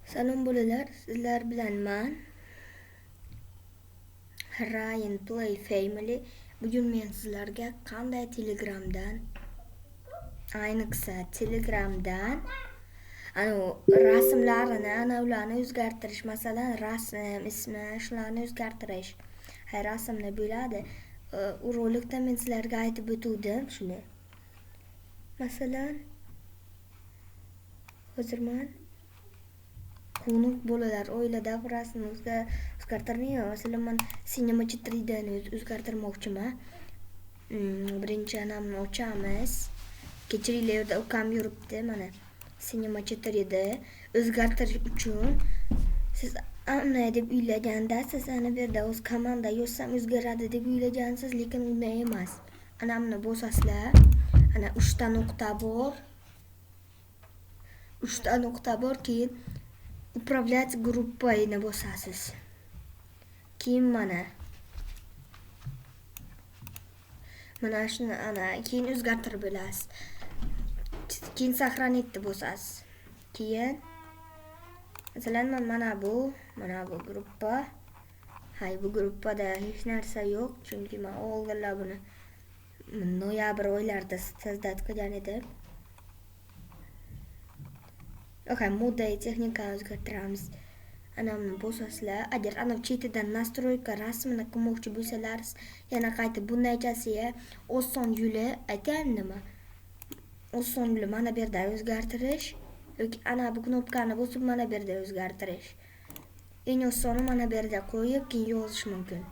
Salom bolalar, sizlar bilan men Ryan Play Family. Bugun men sizlarga qanday Telegramdan, ayniqsa Telegramdan rasmlarini, ularni o'zgartirish, masalan, rasm, ismi, shularni o'zgartirish. Rasmni bo'ladi. U rolikda men sizlarga aytib o'tdim shuni. Masalan, hozir men Konuk bolalar oilada rasmni o'zgartirmayman. Masalan, men Cinema 3D'ni o'zgartirmoqchiman. Birinchi anamni ochamiz. Kechiringlar, yerda ukam yuribdi. Mana Cinema 3D o'zgartirish uchun siz ana deb o'ylaganda, siz ana bu yerda o'z komanda yozsam o'zgaradi deb o'ylagansiz, lekin unday emas. Anamni bosasizlar. Ana 3 ta nuqta bor. 3 ta nuqta bor, keyin upravлять группайni bosasiz. Keyin mana shuni keyin o'zgartirib olasiz. Keyin сохранить bosasiz. Keyin masalan mana bu gruppa. Bu gruppada hech narsa yo'q, chunki men oldinlar buni noyabr oylarida so'zdat qilgan edim. Moda texnikani o'zgartiramiz. Anamni bosasizlar. Agar chetidan настройка rasmini qilmoqchi bo'lsalaringiz, yana qaytib bundaychasiga oson yo'li aytaymi nima? Oson yo'li mana bu yerda o'zgartirish yoki bu knopkani bosib mana bu yerda o'zgartirish. Eng osoni mana bu yerda qo'yib keyin yozish mumkin.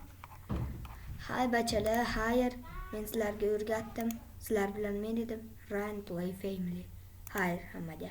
Hay bachalar, xayr, men sizlarga o'rgatdim. Sizlar bilan men edim Ryan Play Family. Xayr hammaga.